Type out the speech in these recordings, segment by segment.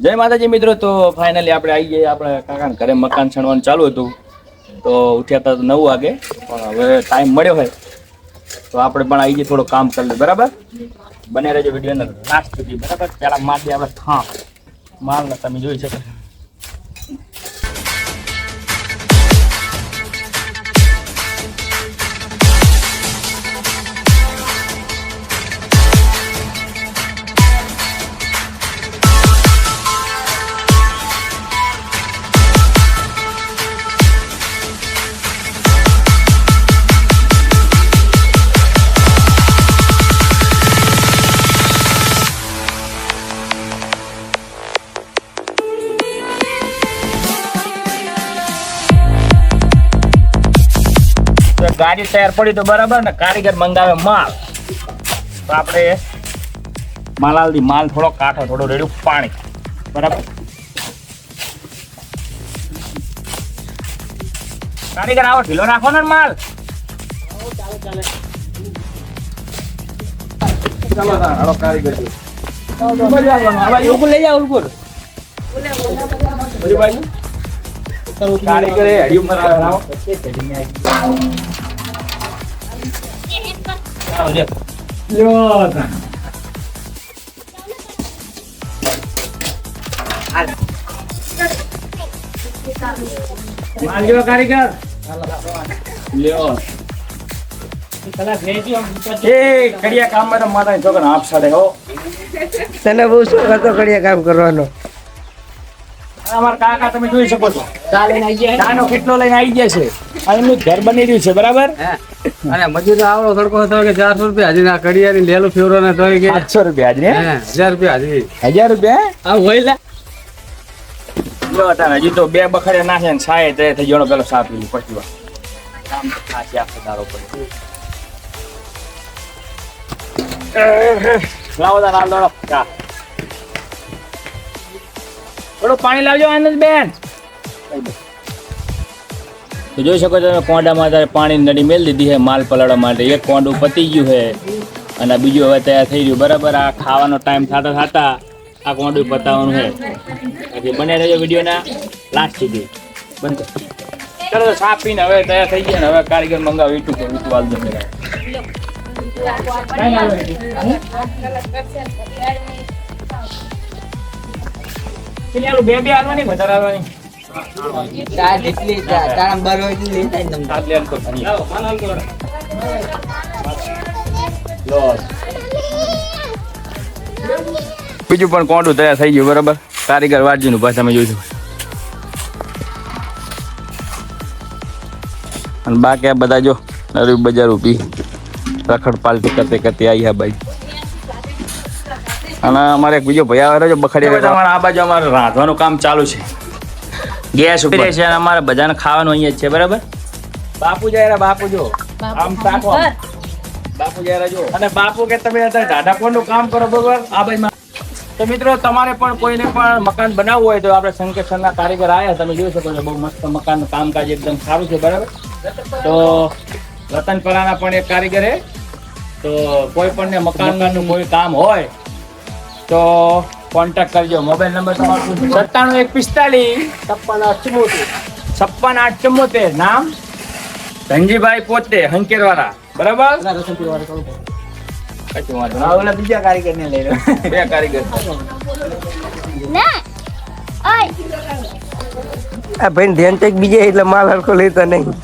જય માતાજી મિત્રો. તો ફાઇનલી આપણે આવી ગયા આપણે કાકાના ઘરે મકાન છણવાનું ચાલુ હતું તો ઉઠ્યા હતા 9 વાગે પણ હવે ટાઈમ મળ્યો હોય તો આપણે પણ આવી જઈએ થોડું કામ કરી લે બરાબર. બને રહેજો વિડીયોને લાસ્ટ સુધી બરાબર. પહેલાં માર દે આપણે હા માલ તમે જોઈ શકો. ગાડી તૈયાર પડી તો બરાબર ને કારીગર મંગાવે માલ તો આપણે માલાલથી માલ થોડો કાઠો થોડો રેડ્યું પાણી બરાબર. કારીગર આવો ઢીલો રાખો ને માલ. ચાલો કારીગર લઈ જાઓ ઉપર કારીગર હડિયું મરાવો કારીગર કડિયા કામ માં માતા છોકરા આપ સાડે હો તને બહુ શોખ હતો કડિયા કામ કરવાનો. અમારા કાકા તમે જોઈ શકો છો નાનો કેટલો લઈને આવી ગયા છે એમનું ઘર બની રહ્યું છે બરાબર. અને મજૂર આવડો તડકો હતો કે 400 રૂપિયા હાજી ના કડિયાની લેલું ફેવરો ને તો કે 800 રૂપિયા હાજરી 1000 રૂપિયા હાજી 1000 રૂપિયા આ હોયલા જો હતા હજી તો 2 બખડે નાખે ને છાય તે થઈ જણો પેલો સાપ પીલી પછી વાર કામ તો ખાસી આખો દારો પડે લાવો દા નાલ દોડો ચા થોડું પાણી લાવજો આનંદ બેન. તો જોઈ શકો છો કોંડામાં અત્યારે પાણી નળી મેળ દીધી છે માલ પલાળવા માટે. એક કોંડું પતી ગયું છે અને બીજું હવે તૈયાર થઈ ગયું બરાબર. આ ખાવાનો ટાઈમ થતા થતા આ કોંડું પતાવવાનું છે પછી બને રહેજો વિડીયોના લાસ્ટ સુધી બંધ. ચલો તો સાફ પીને હવે તૈયાર થઈ ગયા ને હવે કારીગર મંગાવ ઈટું વાલ દે બે હાલવાની વધારે હાલવાની બીજું પણ કોંડું તૈયાર થઈ ગયું બરાબર. કારીગર વાટજીનું પાછા અમે જોઈશું અને બાકી આ બધા જો નરું બજાર ઉભી રખડ પાલટી કરતે કરતે આવી હા ભાઈ. અને અમારે એક બીજો ભાઈ આવે છે બખડી આ બાજુ અમારે રાંધવાનું કામ ચાલુ છે. ગેસ ઉપર છે અને અમારે બધાને ખાવાનું અહીંયા જ છે બરાબર. બાપુ જાય બાપુ જો આમ તાકો બાપુ જાય જો અને બાપુ કે તમે અત્યારે ઢાઢા કોણનું કામ કરો બરોબર આ બાજુ. તો મિત્રો તમારે પણ કોઈને પણ મકાન બનાવવું હોય તો આપણે શંકેશ્વરના કારીગર આવ્યા તમે જોઈ શકો છો. બહુ મસ્ત મકાનનું કામકાજ એકદમ સારું છે બરાબર. તો રતનપરાના પણ એક કારીગર છે તો કોઈ પણ ને મકાનનું કોઈ કામ હોય તો કોન્ટેક્ટ કરજો. મોબાઈલ નંબર તમારો 97 145 56 874 નામ ધનજીભાઈ પોતે હંકેરવાળા બરાબર. બીજા કારીગર ને લઈ લો 2 કારીગર આ ભાઈ ધ્યાન ટેક બીજે એટલે માલ હરખો લેતા નહીં.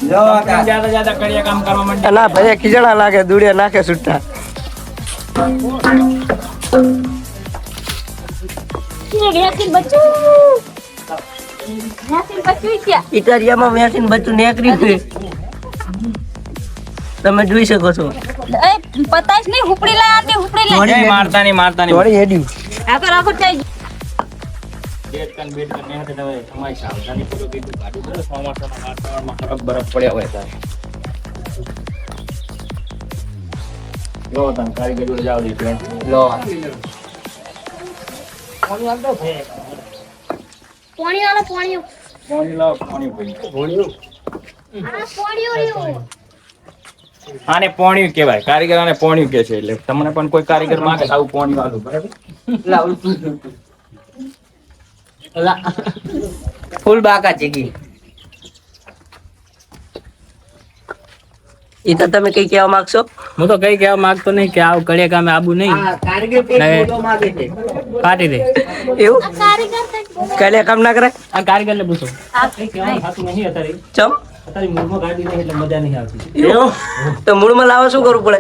જ્યાદા કડિયા કામ કરવા માંડે ના ભાઈ ખીજડા લાગે દુડિયા નાખે છૂટા. ઇટારિયામાં વેસીન બચ્ચું નીકળ્યું છે તમે જોઈ શકો છો. પતાઈશ નહીં હુપડી લા આંટી હુપડી લા મારતાની થોડી હેડ્યું આ તો રાખો ચાઈ બેટ કન ને હતે હવે તમારી સાવધાની પૂરો કીધું ગાડી બરો ચોમાસાના વાતાવરણમાં ખરાબ બરફ પડ્યા હોય તારે લો તન કારીગર જોડે જાવ દી ફ્રેન્ડ લો પાણી આલતો છે પાણી આલો પાણી લાવ પાણી ભાઈ આ પાણી રહ્યું આને પોણ્યું કહેવાય. કારીગર આને પોણ્યું કે છે એટલે તમને પણ કોઈ કારીગર માંગે આવું પોણ્યું આલું બરાબર. ફૂલ બાકા ચીકી એ તો તમે કઈ કહેવા માંગશો? હું તો કઈ કહેવા માંગતો નહીં કે આવું કડિયા કામે આવું નહીં. કાઢી દે. એવું કારીગર છે. કલે કામ ના કરે આ કારીગરને પૂછો. ચમ અત્યારે મૂળમાં કાઢી નહીં એટલે મજા નહીં આવતી. એવું તો મૂળમાં લાવવા શું કરવું પડે?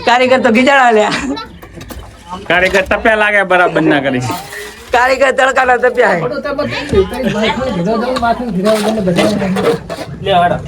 કારીગર તો ગીજાડા લ્યા. કારીગર તપ્યા લાગે બરાબર ના કરી. કારીગર તડકા ના તપ્યા હે. લે વાડા.